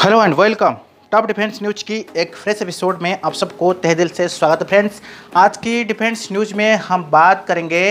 Hello and welcome. Top defence news की एक fresh episode में आप सबको तहे दिल से स्वागत है फ्रेंड्स। आज की डिफेंस न्यूज में हम बात करेंगे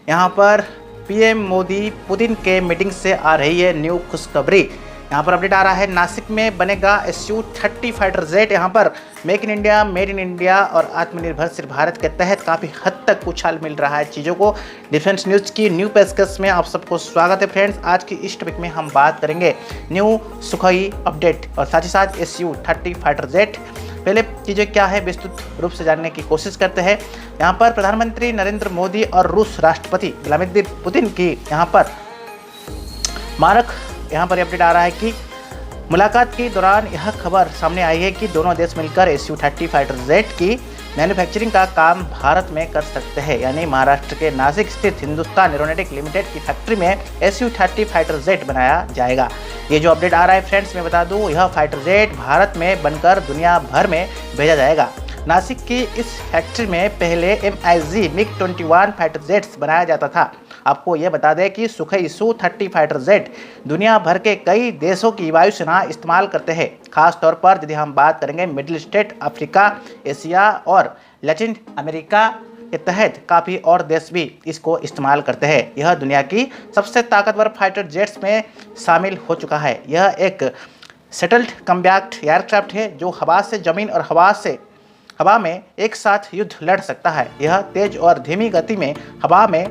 यहाँ पर पीएम मोदी पुतिन के मीटिंग से आ रही है न्यू खुशखबरी। यहाँ पर अपडेट आ रहा है, नासिक में बनेगा Su-30 फाइटर जेट। यहाँ पर make in India, made in India और आत्मनिर्भरशील भारत के तहत काफ़ी हद तक उछाल मिल रहा है चीज़ों को। डिफेंस न्यूज़ की न्यू पेशकश में आप सबको स्वागत है फ्रेंड्स। आज की इस टॉपिक में हम बात करेंगे न्यू सुखोई अपडेट और साथ ही साथ Su-30 फाइटर जेट। पहले चीज़ें क्या है विस्तृत रूप से जानने की कोशिश करते हैं। यहाँ पर प्रधानमंत्री नरेंद्र मोदी और रूस राष्ट्रपति व्लादिमीर पुतिन की यहाँ पर मारक यहाँ पर अपडेट आ रहा है कि मुलाकात के दौरान यह खबर सामने आई है कि दोनों देश मिलकर Su-30 फाइटर जेट की मैन्युफैक्चरिंग का काम भारत में कर सकते हैं। यानी महाराष्ट्र के नासिक स्थित हिंदुस्तान एरोनॉटिक्स लिमिटेड की फैक्ट्री में Su-30 फाइटर जेट बनाया जाएगा। ये जो अपडेट आ रहा है फ्रेंड्स, मैं बता दूं, यह फाइटर जेट भारत में बनकर दुनिया भर में भेजा जाएगा। नासिक की इस फैक्ट्री में पहले MiG MiG-21 फाइटर जेट्स बनाया जाता था। आपको यह बता दें कि सुखोई Su-30 फाइटर जेट दुनिया भर के कई देशों की वायुसेना इस्तेमाल करते हैं। खास तौर पर यदि हम बात करेंगे मिडिल ईस्ट, अफ्रीका, एशिया और लैटिन अमेरिका के तहत काफ़ी और देश भी इसको इस्तेमाल करते हैं। यह दुनिया की सबसे ताकतवर फाइटर जेट्स में शामिल हो चुका है। यह एक सेटल्ड कॉम्बैट एयरक्राफ्ट है जो हवा से जमीन और हवा में एक साथ युद्ध लड़ सकता है। यह तेज और धीमी गति में हवा में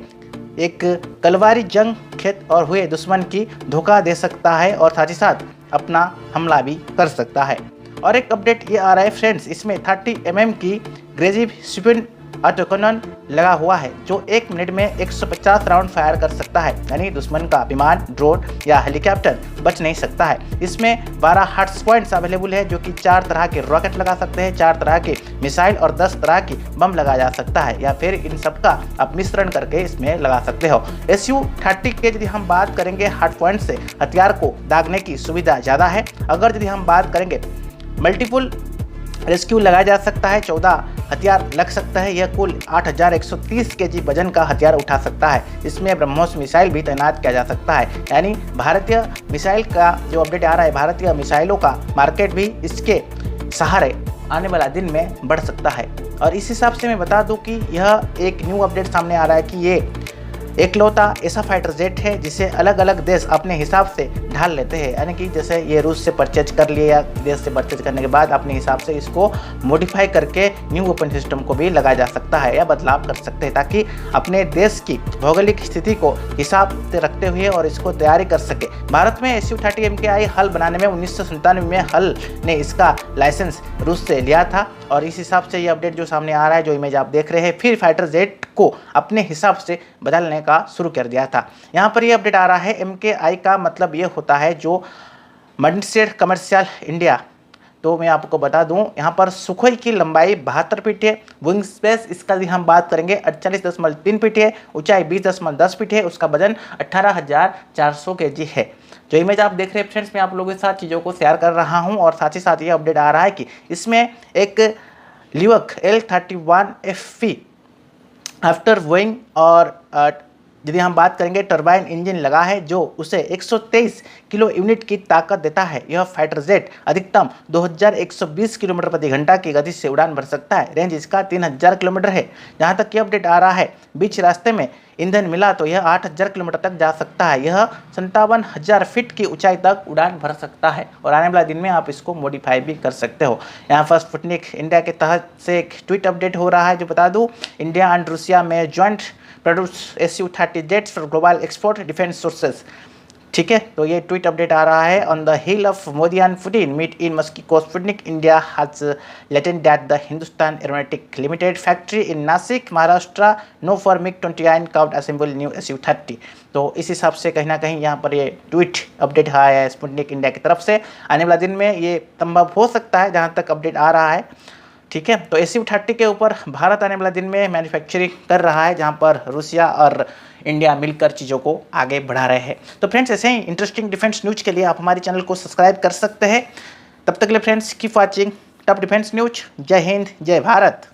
एक तलवारी जंग खेत और हुए दुश्मन की धोखा दे सकता है और साथ ही साथ अपना हमला भी कर सकता है। और एक अपडेट ये आ रहा है फ्रेंड्स, इसमें 30 mm की ग्रेजिव स्पिन ऑटोकैनन लगा हुआ है जो 1 मिनट में 150 राउंड फायर कर सकता है। यानी दुश्मन का विमान, ड्रोन या हेलीकॉप्टर बच नहीं सकता है। इसमें 12 हार्ट्स पॉइंट्स अवेलेबल है जो कि 4 तरह के रॉकेट लगा सकते हैं, 4 तरह के मिसाइल और 10 तरह की बम लगाया जा सकता है, या फिर इन सब का आप मिश्रण करके इसमें लगा सकते हो। Su-30 के यदि हम बात करेंगे हार्ड पॉइंट से हथियार को दागने की सुविधा ज़्यादा है। अगर यदि हम बात करेंगे मल्टीपल रेस्क्यू लगाया जा सकता है, 14 हथियार लग सकता है। यह कुल 8130 kg वजन का हथियार उठा सकता है। इसमें ब्रह्मोस मिसाइल भी तैनात किया जा सकता है। यानी भारतीय मिसाइल का जो अपडेट आ रहा है, भारतीय मिसाइलों का मार्केट भी इसके सहारे आने वाला दिन में बढ़ सकता है। और इस हिसाब से मैं बता दूं कि यह एक न्यू अपडेट सामने आ रहा है कि ये एकलौता ऐसा फाइटर जेट है जिसे अलग अलग देश अपने हिसाब से ढाल लेते हैं। यानी कि जैसे ये रूस से परचेज कर लिए या देश से परचेज करने के बाद अपने हिसाब से इसको मॉडिफाई करके न्यू वेपन सिस्टम को भी लगाया जा सकता है या बदलाव कर सकते हैं, ताकि अपने देश की भौगोलिक स्थिति को हिसाब से रखते हुए और इसको तैयारी कर सके। भारत में Su-30 MKI हल बनाने में 1997 में हल ने इसका लाइसेंस रूस से लिया था। और इस हिसाब से ये अपडेट जो सामने आ रहा है, जो इमेज आप देख रहे हैं, फिर फाइटर जेट को अपने हिसाब से बदलने का शुरू कर दिया था। यहाँ पर ये अपडेट आ रहा है, MKI का मतलब ये होता है जो मल्टीस्टेट कमर्शियल इंडिया। तो मैं आपको बता दूं, यहाँ पर सुखोई की लंबाई 72 फीट है, विंग स्पेस इसका यदि हम बात करेंगे 48.3 फीट है, ऊंचाई 20.10 फीट है, उसका वजन 18,400 kg है। जो इमेज आप देख रहे हैं फ्रेंड्स, मैं आप लोगों के साथ चीज़ों को शेयर कर रहा हूं। और साथ ही साथ ये अपडेट आ रहा है कि इसमें एक ल्यूक L-31FP आफ्टर बोइंग और यदि हम बात करेंगे टरबाइन इंजन लगा है जो उसे 123 किलो यूनिट की ताकत देता है। यह फाइटर जेट अधिकतम 2120 किलोमीटर प्रति घंटा की गति से उड़ान भर सकता है। रेंज इसका 3000 किलोमीटर है। जहां तक ये अपडेट आ रहा है, बीच रास्ते में ईंधन मिला तो यह 8000 किलोमीटर तक जा सकता है। यह 57,000 फीट की ऊंचाई तक उड़ान भर सकता है और आने वाले दिन में आप इसको मॉडिफाई भी कर सकते हो। यहाँ पर स्पुतनिक इंडिया के तहत से एक ट्वीट अपडेट हो रहा है जो बता दूँ, इंडिया एंड रूसिया में joint produce Su-30 jets for global export defence sources. ठीक है, तो ये ट्वीट अपडेट आ रहा है। On the heels of Modi and Putin meet in Moscow, Sputnik India has learned that the Hindustan Aeronautics Limited factory in Nashik Maharashtra known for MiG-29 could assemble new Su-30। तो इस हिसाब से कहीं ना कहीं यहाँ पर ये ट्वीट अपडेट आया है स्पुतनिक इंडिया की तरफ से। आने वाला दिन में ये संभव हो सकता है जहाँ तक अपडेट आ रहा है। ठीक है, तो Su-30 के ऊपर भारत आने वाला दिन में मैन्युफैक्चरिंग कर रहा है, जहां पर रूसिया और इंडिया मिलकर चीज़ों को आगे बढ़ा रहे हैं। तो फ्रेंड्स, ऐसे ही इंटरेस्टिंग डिफेंस न्यूज के लिए आप हमारे चैनल को सब्सक्राइब कर सकते हैं। तब तक के लिए friends keep watching top defence news. जय हिंद, जय भारत।